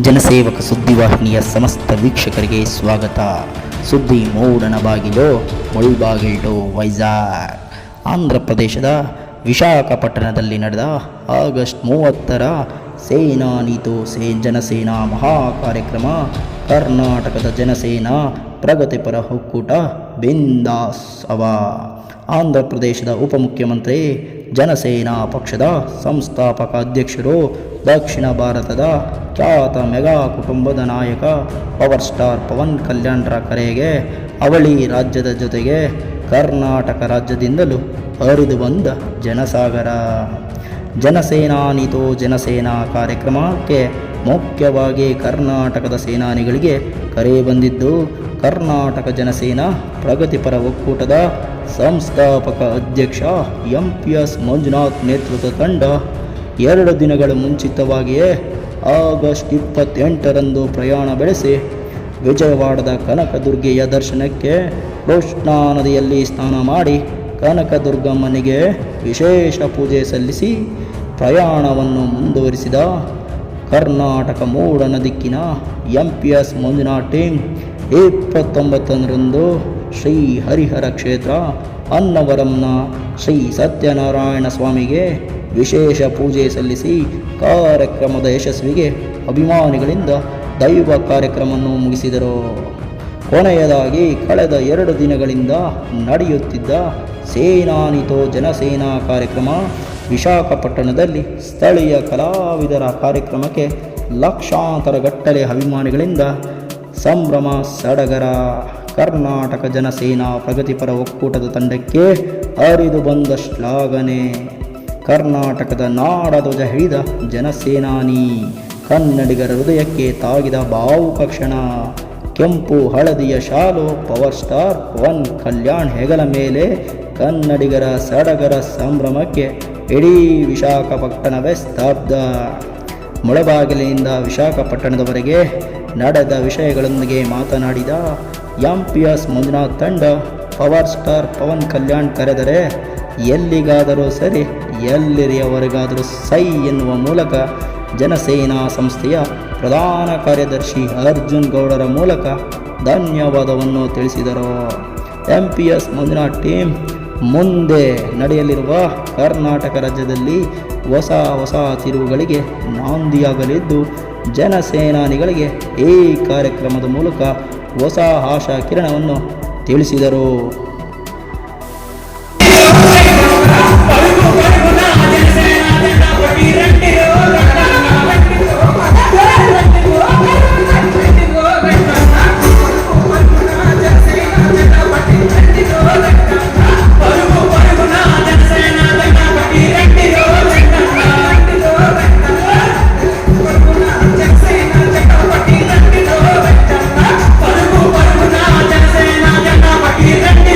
ಜನಸೇವಕ ಸುದ್ದಿವಾಹಿನಿಯ ಸಮಸ್ತ ವೀಕ್ಷಕರಿಗೆ ಸ್ವಾಗತ. ಸುದ್ದಿ ಮೂಡನ ಬಾಗಿಲು ಮುಳ್ಬಾಗಿಲು ವೈಜಾಗ್. ಆಂಧ್ರ ಪ್ರದೇಶದ ವಿಶಾಖಪಟ್ಟಣದಲ್ಲಿ ನಡೆದ ಆಗಸ್ಟ್ 30ರ ಸೇನಾ ನೀತು ಜನಸೇನಾ ಮಹಾ ಕಾರ್ಯಕ್ರಮ ಕರ್ನಾಟಕದ ಜನಸೇನಾ ಪ್ರಗತಿಪರ ಒಕ್ಕೂಟ ಬಿಂದಾಸ್ ಅವ. ಆಂಧ್ರ ಪ್ರದೇಶದ ಉಪಮುಖ್ಯಮಂತ್ರಿ, ಜನಸೇನಾ ಪಕ್ಷದ ಸಂಸ್ಥಾಪಕ ಅಧ್ಯಕ್ಷರು, ದಕ್ಷಿಣ ಭಾರತದ ಖ್ಯಾತ ಮೆಗಾ ಕುಟುಂಬದ ನಾಯಕ ಪವರ್ ಸ್ಟಾರ್ ಪವನ್ ಕಲ್ಯಾಣ್ರ ಕರೆಗೆ ಅವಳಿ ರಾಜ್ಯದ ಜೊತೆಗೆ ಕರ್ನಾಟಕ ರಾಜ್ಯದಿಂದಲೂ ಹರಿದು ಬಂದ ಜನಸಾಗರ. ಜನಸೇನಾ ನೀತು ಜನಸೇನಾ ಕಾರ್ಯಕ್ರಮಕ್ಕೆ ಮುಖ್ಯವಾಗಿ ಕರ್ನಾಟಕದ ಸೇನಾನಿಗಳಿಗೆ ಕರೆ ಬಂದಿದ್ದು, ಕರ್ನಾಟಕ ಜನಸೇನಾ ಪ್ರಗತಿಪರ ಒಕ್ಕೂಟದ ಸಂಸ್ಥಾಪಕ ಅಧ್ಯಕ್ಷ MPS ಮಂಜುನಾಥ್ ನೇತೃತ್ವದ ತಂಡ 2 ದಿನಗಳ ಮುಂಚಿತವಾಗಿಯೇ ಆಗಸ್ಟ್ 28ರಂದು ಪ್ರಯಾಣ ಬೆಳೆಸಿ ವಿಜಯವಾಡದ ಕನಕದುರ್ಗೆಯ ದರ್ಶನಕ್ಕೆ ಕೃಷ್ಣಾ ನದಿಯಲ್ಲಿ ಸ್ನಾನ ಮಾಡಿ ಕನಕದುರ್ಗಮ್ಮನಿಗೆ ವಿಶೇಷ ಪೂಜೆ ಸಲ್ಲಿಸಿ ಪ್ರಯಾಣವನ್ನು ಮುಂದುವರಿಸಿದ ಕರ್ನಾಟಕ ಮೂಡನ ದಿಕ್ಕಿನ MPS ಮಂಜುನಾಥ್ ಟೀಮ್ 29ರಂದು ಶ್ರೀ ಹರಿಹರ ಕ್ಷೇತ್ರ ಅನ್ನವರಂನ ಶ್ರೀ ಸತ್ಯನಾರಾಯಣ ಸ್ವಾಮಿಗೆ ವಿಶೇಷ ಪೂಜೆ ಸಲ್ಲಿಸಿ ಕಾರ್ಯಕ್ರಮದ ಯಶಸ್ವಿಗೆ ಅಭಿಮಾನಿಗಳಿಂದ ದೈವ ಕಾರ್ಯಕ್ರಮವನ್ನು ಮುಗಿಸಿದರು. ಕೊನೆಯದಾಗಿ ಕಳೆದ 2 ದಿನಗಳಿಂದ ನಡೆಯುತ್ತಿದ್ದ ಸೇನಾ ನೀತು ಜನಸೇನಾ ಕಾರ್ಯಕ್ರಮ ವಿಶಾಖಪಟ್ಟಣದಲ್ಲಿ ಸ್ಥಳೀಯ ಕಲಾವಿದರ ಕಾರ್ಯಕ್ರಮಕ್ಕೆ ಲಕ್ಷಾಂತರ ಗಟ್ಟಲೆ ಅಭಿಮಾನಿಗಳಿಂದ ಸಂಭ್ರಮ ಸಡಗರ. ಕರ್ನಾಟಕ ಜನಸೇನಾ ಪ್ರಗತಿಪರ ಒಕ್ಕೂಟದ ತಂಡಕ್ಕೆ ಹರಿದು ಬಂದ ಶ್ಲಾಘನೆ. ಕರ್ನಾಟಕದ ನಾಡಧ್ವಜ ಹಿಡಿದ ಜನಸೇನಾನಿ, ಕನ್ನಡಿಗರ ಹೃದಯಕ್ಕೆ ತಾಗಿದ ಭಾವುಕ ಕ್ಷಣ. ಕೆಂಪು ಹಳದಿಯ ಶಾಲು ಪವರ್ ಸ್ಟಾರ್ ಪವನ್ ಕಲ್ಯಾಣ್ ಹೆಗಲ ಮೇಲೆ ಕನ್ನಡಿಗರ ಸಡಗರ ಸಂಭ್ರಮಕ್ಕೆ ಇಡೀ ವಿಶಾಖಪಟ್ಟಣವೇ ಸ್ತಬ್ಧ. ಮುಳಬಾಗಿಲಿನಿಂದ ವಿಶಾಖಪಟ್ಟಣದವರೆಗೆ ನಡೆದ ವಿಷಯಗಳೊಂದಿಗೆ ಮಾತನಾಡಿದ MPS ಮಂಜುನಾಥ್ ತಂಡ, ಪವರ್ ಸ್ಟಾರ್ ಪವನ್ ಕಲ್ಯಾಣ್ ಕರೆದರೆ ಎಲ್ಲಿಗಾದರೂ ಸರಿ, ಎಲ್ಲಿಯವರೆಗಾದರೂ ಸೈ ಎನ್ನುವ ಮೂಲಕ ಜನಸೇನಾ ಸಂಸ್ಥೆಯ ಪ್ರಧಾನ ಕಾರ್ಯದರ್ಶಿ ಅರ್ಜುನ್ ಗೌಡರ ಮೂಲಕ ಧನ್ಯವಾದವನ್ನು ತಿಳಿಸಿದರು. MPS ಮಂಜುನಾಥ್ ಟೀಮ್ ಮುಂದೆ ನಡೆಯಲಿರುವ ಕರ್ನಾಟಕ ರಾಜ್ಯದಲ್ಲಿ ಹೊಸ ತಿರುವುಗಳಿಗೆ ನಾಂದಿಯಾಗಲಿದ್ದು, ಜನಸೇನಾನಿಗಳಿಗೆ ಈ ಕಾರ್ಯಕ್ರಮದ ಮೂಲಕ ಹೊಸ ಆಶಾ ಕಿರಣವನ್ನು ತಿಳಿಸಿದರು. రండి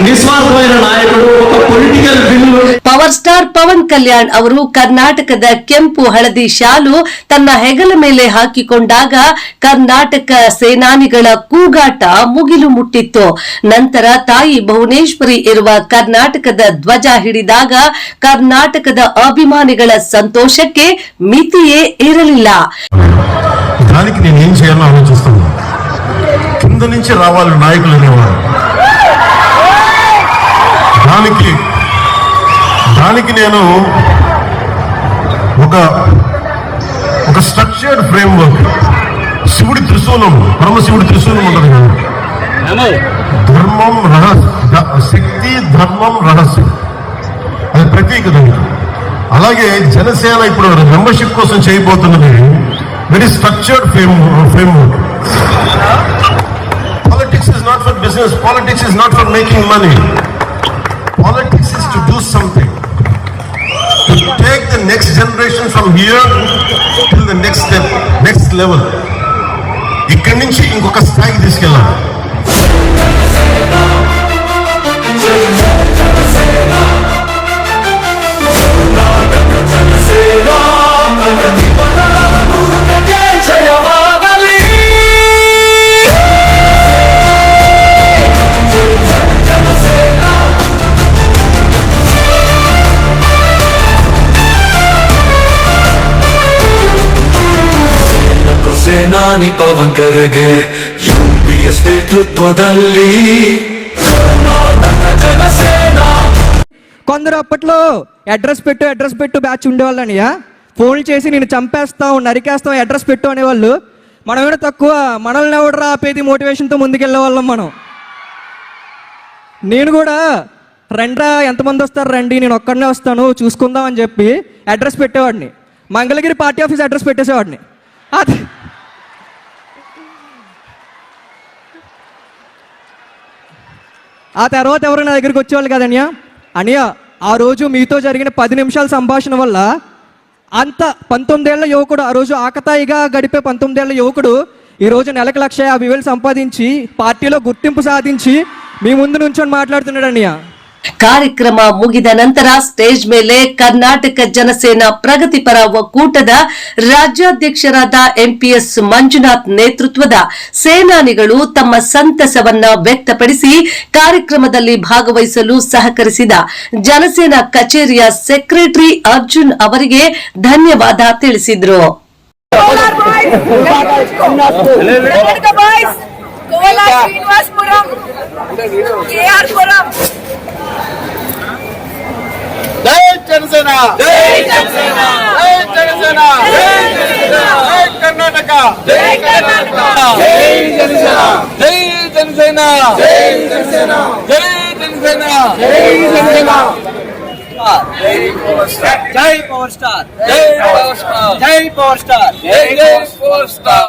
నిస్వార్థమైన నాయకుడు, ఒక political bill. Power star Pawan Kalyan ಅವರು ಕರ್ನಾಟಕದ ಕೆಂಪು ಹಳದಿ ಶಾಲು ತನ್ನ ಹೆಗಲ ಮೇಲೆ ಹಾಕಿಕೊಂಡಾಗ ಕರ್ನಾಟಕ ಸೇನಾನಿಗಳ ಕೂಗಾಟ ಮುಗಿಲು ಮುಟ್ಟಿತ್ತು. ನಂತರ ತಾಯಿ ಭುವನೇಶ್ವರಿ ಇರುವ ಕರ್ನಾಟಕದ ಧ್ವಜ ಹಿಡಿದಾಗ ಕರ್ನಾಟಕದ ಅಭಿಮಾನಿಗಳ ಸಂತೋಷಕ್ಕೆ ಮಿತಿಯೇ ಇರಲಿಲ್ಲ. దానికి నేను ఏం చేయాలో ఆలోచిస్తున్నాను. కింద నుంచి రావాలి నాయకులు అనేవారు. దానికి నేను ఒక స్ట్రక్చర్డ్ ఫ్రేమ్వర్క్, శివుడి త్రిశూలం, పరమశివుడి త్రిశూలం ఉంటుంది కదా, ధర్మం శక్తి ధర్మం రహస్యం, అది ప్రతీక దానికి. అలాగే జనసేన ఇప్పుడు మెంబర్షిప్ కోసం చేయబోతున్నది very structured framework. Politics is not for business, politics is not for making money. Politics is to do something, to take the next generation from here till the next step, next level. ఇక్కడి నుంచి ఇంకొక స్థాయికి తీసుకెళ్ళాలి. ಸೇನಾನಿ ಪವನ್ ಕರೆಗೆ UPS ನೇತೃತ್ವದಲ್ಲಿ కొందరు అప్పట్లో address పెట్టు బ్యాచ్ ఉండేవాళ్ళనియా. ఫోన్లు చేసి నేను చంపేస్తాం, నరికేస్తాం, అడ్రస్ పెట్టు అనేవాళ్ళు. మనం ఏమైనా తక్కువ, మనల్ని ఎవడరా ఆపేది మోటివేషన్తో ముందుకెళ్ళే వాళ్ళం మనం. నేను కూడా రండ్రా, ఎంతమంది వస్తారు రండి, నేను ఒక్కడనే వస్తాను చూసుకుందాం అని చెప్పి అడ్రస్ పెట్టేవాడిని. మంగళగిరి పార్టీ ఆఫీస్ అడ్రస్ పెట్టేసేవాడిని. అది ఆ తర్వాత ఎవరు నా దగ్గరికి వచ్చేవాళ్ళు కదన్యా, అనియా ఆ రోజు మీతో జరిగిన 10 నిమిషాల సంభాషణ వల్ల అంత 19 ఏళ్ల యువకుడు, ఆ రోజు ఆకతాయిగా గడిపే 19 ఏళ్ల యువకుడు ఈరోజు నెలకు 1,50,000 సంపాదించి పార్టీలో గుర్తింపు సాధించి మీ ముందు నుంచొని మాట్లాడుతున్నాడు అనియా. ಕಾರ್ಯಕ್ರಮ ಮುಗಿದ ನಂತರ ಸ್ಟೇಜ್ ಮೇಲೆ ಕರ್ನಾಟಕ ಜನಸೇನಾ ಪ್ರಗತಿಪರ ಒಕ್ಕೂಟದ ರಾಜ್ಯಾಧ್ಯಕ್ಷರಾದ ಎಂಪಿಎಸ್ ಮಂಜುನಾಥ್ ನೇತೃತ್ವದ ಸೇನಾನಿಗಳು ತಮ್ಮ ಸಂತಸವನ್ನ ವ್ಯಕ್ತಪಡಿಸಿ ಕಾರ್ಯಕ್ರಮದಲ್ಲಿ ಭಾಗವಹಿಸಲು ಸಹಕರಿಸಿದ ಜನಸೇನಾ ಕಚೇರಿಯ ಸೆಕ್ರೆಟರಿ ಅರ್ಜುನ್ ಅವರಿಗೆ ಧನ್ಯವಾದ ತಿಳಿಸಿದರು. జై జనసేన, జై జనసేన, జై జనసేన, జై జనసేన, జై కర్ణాటక, జై కర్ణాటక, జై జనసేన, జై జనసేన, జై జనసేన, జై జనసేన, జై జనసేన. జై పవర్ స్టార్, జై పవర్ స్టార్, జై పవర్ స్టార్, జై పవర్ స్టార్, జై పవర్ స్టార్.